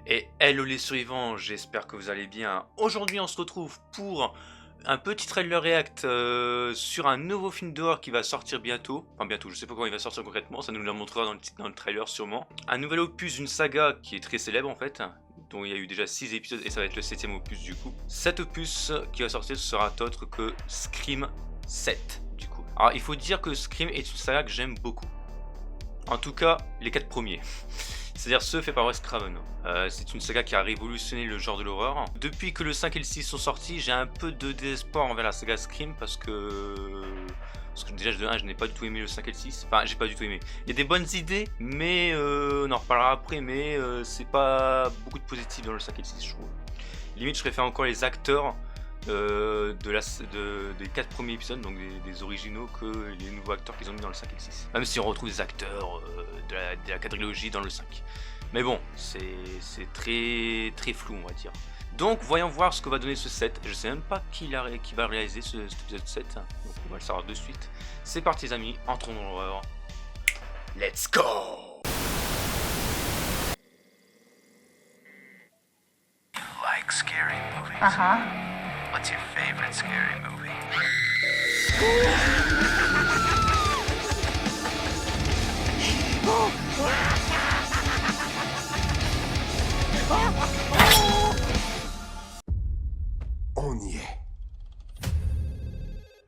Et hello les survivants, j'espère que vous allez bien. Aujourd'hui on se retrouve pour un petit trailer react sur un nouveau film d'horreur qui va sortir bientôt. Enfin bientôt, je sais pas quand il va sortir concrètement, ça nous le montrera dans le trailer sûrement. Un nouvel opus d'une saga qui est très célèbre en fait, dont il y a eu déjà 6 épisodes et ça va être le 7ème opus du coup. Cet opus qui va sortir sera autre que Scream 7 du coup. Alors il faut dire que Scream est une saga que j'aime beaucoup. En tout cas, les 4 premiers. C'est-à-dire ceux faits par Wes Craven. C'est une saga qui a révolutionné le genre de l'horreur. Depuis que le 5 et le 6 sont sortis, j'ai un peu de désespoir envers la saga Scream parce que déjà de 1 je n'ai pas du tout aimé le 5 et le 6. Enfin, j'ai pas du tout aimé. Il y a des bonnes idées, mais on en reparlera après, mais c'est pas beaucoup de positif dans le 5 et le 6 je trouve. Limite je préfère encore les acteurs des 4 premiers épisodes, donc des originaux, que les nouveaux acteurs qu'ils ont mis dans le 5 et le 6. Même si on retrouve des acteurs de la quadrilogie dans le 5. Mais bon, c'est très flou on va dire. Donc voyons voir ce que va donner ce set. Je sais même pas qui va réaliser cet épisode 7. Donc on va le savoir de suite. C'est parti les amis, entrons dans l'horreur. Let's go! Like scary movies? What's your favorite scary movie? On y est.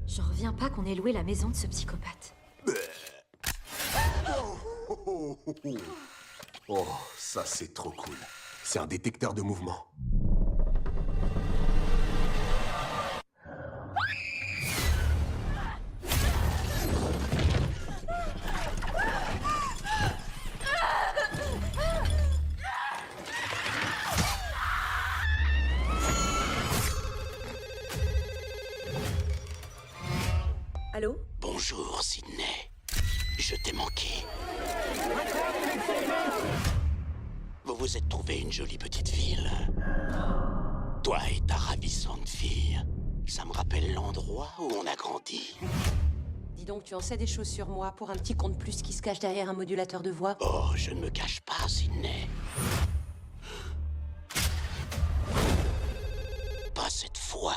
J'en reviens pas qu'on ait loué la maison de ce psychopathe. Oh, ça c'est trop cool. C'est un détecteur de mouvement. Allô? Bonjour, Sydney. Je t'ai manqué. Vous vous êtes trouvé une jolie petite ville. Toi et ta ravissante fille. Ça me rappelle l'endroit où on a grandi. Dis donc, tu en sais des choses sur moi pour un petit con de plus qui se cache derrière un modulateur de voix? Oh, je ne me cache pas, Sydney. Pas cette fois.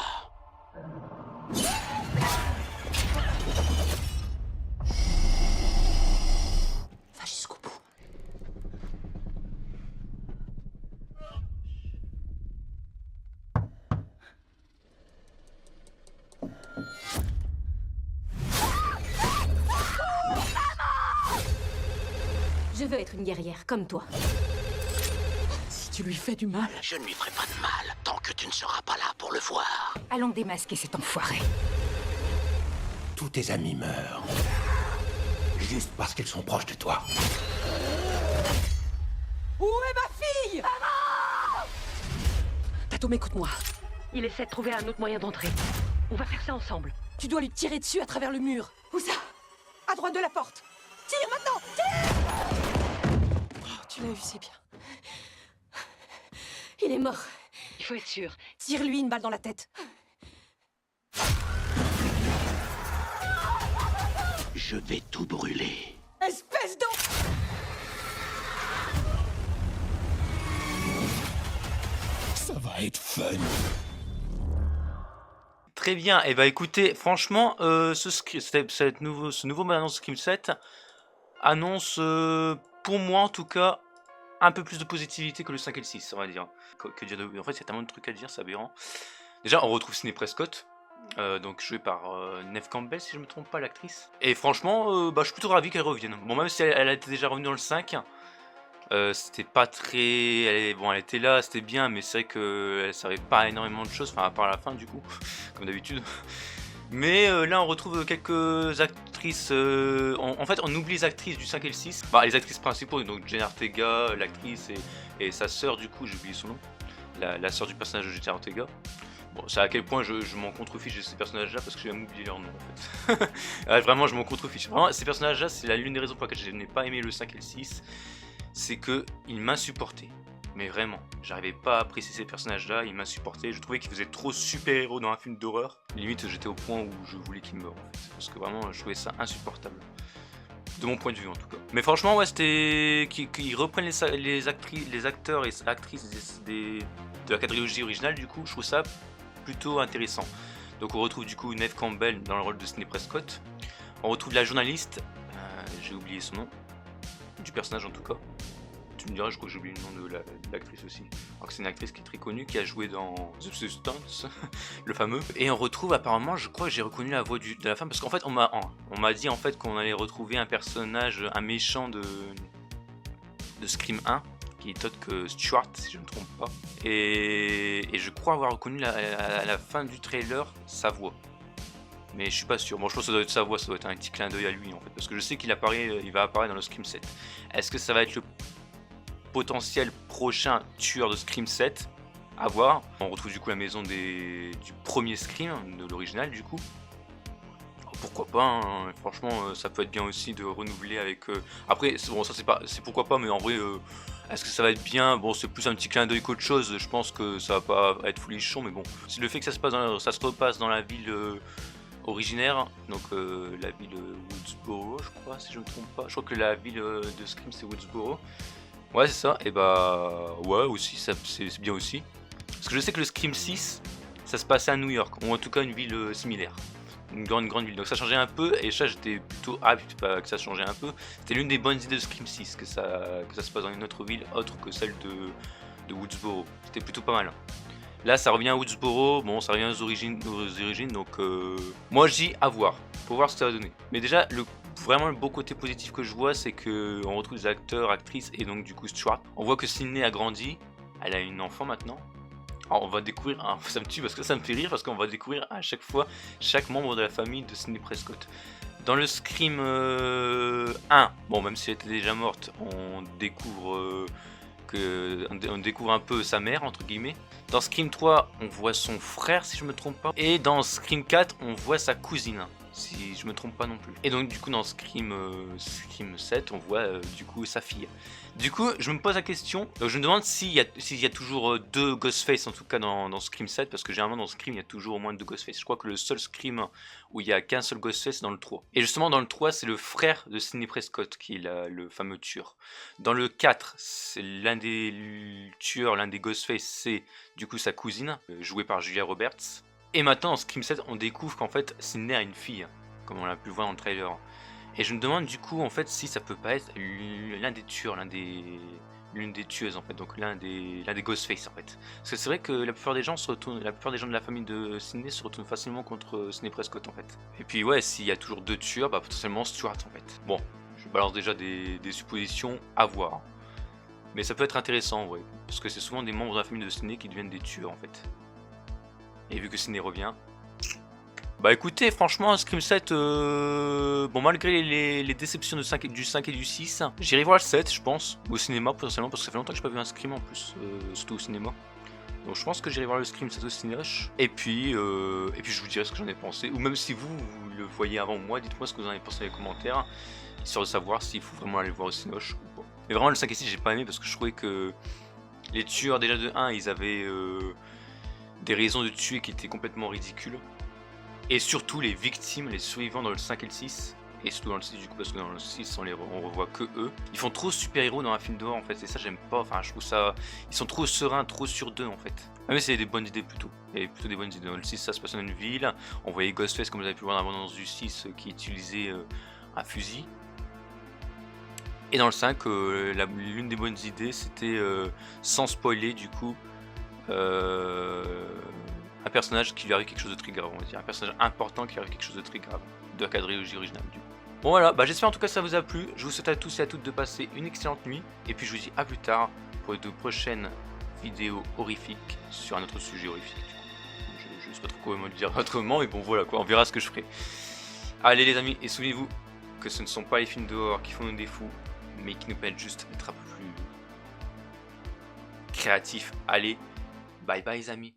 Va jusqu'au bout. Je veux être une guerrière comme toi. Si tu lui fais du mal... Je ne lui ferai pas de mal tant que tu ne seras pas là pour le voir. Allons démasquer cet enfoiré. Tous tes amis meurent. Juste parce qu'ils sont proches de toi. Où est ma fille? Tatum, écoute-moi. Il essaie de trouver un autre moyen d'entrer. On va faire ça ensemble. Tu dois lui tirer dessus à travers le mur. Où ça? À droite de la porte. Tire maintenant! Tire! Oh, tu l'as eu, c'est bien. Il est mort. Il faut être sûr. Tire-lui une balle dans la tête. Je vais tout brûler. Espèce d'en... Ça va être fun. Très bien, et bah écoutez, franchement, ce nouveau annonce Scream 7 annonce, pour moi en tout cas, un peu plus de positivité que le 5 et le 6, on va dire. Que dire de... En fait, il y a tellement de trucs à dire, c'est aberrant. Déjà, on retrouve Sidney Prescott, donc joué par Neve Campbell, si je me trompe pas, l'actrice. Et franchement, bah, je suis plutôt ravi qu'elle revienne. Bon, même si elle a été déjà revenue dans le 5, c'était pas très... Bon, elle était là, c'était bien, mais c'est vrai qu'elle savait pas énormément de choses, enfin, à part la fin, du coup, comme d'habitude. Mais là, on retrouve quelques actrices... En fait, on oublie les actrices du 5 et le 6. Bah, les actrices principaux, donc Jenna Ortega, l'actrice, et sa sœur, du coup, j'ai oublié son nom. La sœur du personnage de Jenna Ortega. Bon, c'est à quel point je m'en contrefiche de ces personnages-là parce que j'ai même oublié leur nom en fait. Vraiment, je m'en contrefiche. Vraiment, ces personnages-là, c'est l'une des raisons pour lesquelles je n'ai pas aimé le 5 et le 6. C'est qu'ils m'insupportaient. Mais vraiment, j'arrivais pas à apprécier ces personnages-là, ils m'insupportaient. Je trouvais qu'ils faisaient trop super-héros dans un film d'horreur. Limite, j'étais au point où je voulais qu'ils meurent en fait. Parce que vraiment, je trouvais ça insupportable. de mon point de vue en tout cas. Mais franchement, ouais, c'était qu'ils reprennent les acteurs et actrices de la quadrilogie originale, du coup, je trouve ça plutôt intéressant. Donc on retrouve du coup Neve Campbell dans le rôle de Sidney Prescott. On retrouve la journaliste, j'ai oublié son nom, du personnage en tout cas. Tu me diras, je crois que j'ai oublié le nom de l'actrice aussi. Alors que c'est une actrice qui est très connue, qui a joué dans The Substance, le fameux. Et on retrouve apparemment, je crois que j'ai reconnu la voix de la femme, parce qu'en fait on m'a dit en fait qu'on allait retrouver un personnage, un méchant de Scream 1, qui est autre que Stuart, si je ne me trompe pas. Et je crois avoir reconnu à la fin du trailer sa voix. Mais je suis pas sûr. Bon, je pense que ça doit être sa voix, ça doit être un petit clin d'œil à lui en fait, parce que je sais qu'il va apparaître dans le Scream 7. Est-ce que ça va être le potentiel prochain tueur de Scream 7? À voir. On retrouve du coup la maison du premier Scream, de l'original du coup. Pourquoi pas, hein. Franchement ça peut être bien aussi de renouveler avec... Après, bon, ça c'est pourquoi pas, mais en vrai, est-ce que ça va être bien? Bon, c'est plus un petit clin d'œil qu'autre chose, je pense que ça va pas être folichon, mais bon. C'est le fait que ça se repasse dans la ville originaire, donc la ville Woodsboro, je crois, si je ne me trompe pas. Je crois que la ville de Scream c'est Woodsboro. Ouais, c'est ça, et bah ouais, aussi, c'est bien aussi. Parce que je sais que le Scream 6, ça se passait à New York, ou en tout cas une ville similaire. Une grande ville, donc ça changeait un peu, et ça j'étais plutôt que ça changeait un peu. C'était l'une des bonnes idées de Scream 6, que ça se passe dans une autre ville autre que celle de Woodsboro. C'était plutôt pas mal. Là ça revient à Woodsboro, bon ça revient aux origines, donc moi je dis à voir, pour voir ce que ça va donner. Mais déjà vraiment le beau côté positif que je vois, c'est que on retrouve des acteurs, actrices, et donc du coup Stuart. On voit que Sidney a grandi, elle a une enfant maintenant. Alors on va découvrir, ça me tue parce que ça me fait rire, parce qu'on va découvrir à chaque fois chaque membre de la famille de Sidney Prescott. Dans le Scream 1, bon même si elle était déjà morte, on découvre un peu sa mère entre guillemets. Dans Scream 3, on voit son frère si je me trompe pas. Et dans Scream 4, on voit sa cousine, si je me trompe pas non plus. Et donc du coup dans Scream 7, on voit du coup sa fille. Du coup, je me pose la question, donc je me demande s'il y a toujours deux Ghostface en tout cas dans Scream 7, parce que généralement dans Scream il y a toujours au moins deux Ghostface. Je crois que le seul Scream où il y a qu'un seul Ghostface c'est dans le 3. Et justement dans le 3 c'est le frère de Sidney Prescott qui est le fameux tueur. Dans le 4 c'est l'un des tueurs, l'un des Ghostface c'est du coup sa cousine, jouée par Julia Roberts. Et maintenant dans Scream 7 on découvre qu'en fait Sidney a une fille, comme on l'a pu voir dans le trailer. Et je me demande du coup en fait si ça peut pas être l'un des tueurs, l'une des tueuses en fait, donc l'un des Ghostface en fait. Parce que c'est vrai que la plupart des gens de la famille de Sidney se retournent facilement contre Sidney Prescott en fait. Et puis ouais, s'il y a toujours deux tueurs, bah potentiellement Stuart en fait. Bon, je balance déjà des suppositions à voir. Mais ça peut être intéressant en vrai, parce que c'est souvent des membres de la famille de Sidney qui deviennent des tueurs en fait. Et vu que Sidney revient... Bah écoutez, franchement, Scream 7, bon malgré les déceptions du 5 et du 6, j'irai voir le 7 je pense, au cinéma potentiellement, parce que ça fait longtemps que j'ai pas vu un Scream en plus, surtout au cinéma. Donc je pense que j'irai voir le Scream 7 au cinérush, et puis je vous dirai ce que j'en ai pensé, ou même si vous le voyez avant moi, dites-moi ce que vous en avez pensé dans les commentaires, histoire de savoir s'il faut vraiment aller le voir au cinérush ou pas. Mais vraiment le 5 et 6 j'ai pas aimé, parce que je trouvais que les tueurs déjà de 1, ils avaient des raisons de tuer qui étaient complètement ridicules. Et surtout les victimes, les survivants dans le 5 et le 6, et surtout dans le 6 du coup, parce que dans le 6 on revoit que eux. Ils font trop super-héros dans un film d'horreur en fait, et ça j'aime pas, enfin je trouve ça... Ils sont trop sereins, trop sûrs d'eux en fait. Ah mais c'est des bonnes idées plutôt, et plutôt des bonnes idées. Dans le 6 ça se passe dans une ville, on voyait Ghostface comme vous avez pu voir dans l'abondance du 6 qui utilisait un fusil. Et dans le 5, l'une des bonnes idées c'était, sans spoiler du coup, un personnage qui lui arrive quelque chose de très grave, on va dire. Un personnage important qui lui arrive quelque chose de très grave. De la quadrilogie originale, du coup. Bon voilà, bah j'espère en tout cas que ça vous a plu. Je vous souhaite à tous et à toutes de passer une excellente nuit. Et puis je vous dis à plus tard pour de prochaines vidéos horrifiques sur un autre sujet horrifique. Je ne sais pas trop comment le dire autrement, mais bon voilà quoi, on verra ce que je ferai. Allez les amis, et souvenez-vous que ce ne sont pas les films d'horreur qui font nous des fous, mais qui nous permettent juste d'être un peu plus créatifs. Allez, bye bye les amis.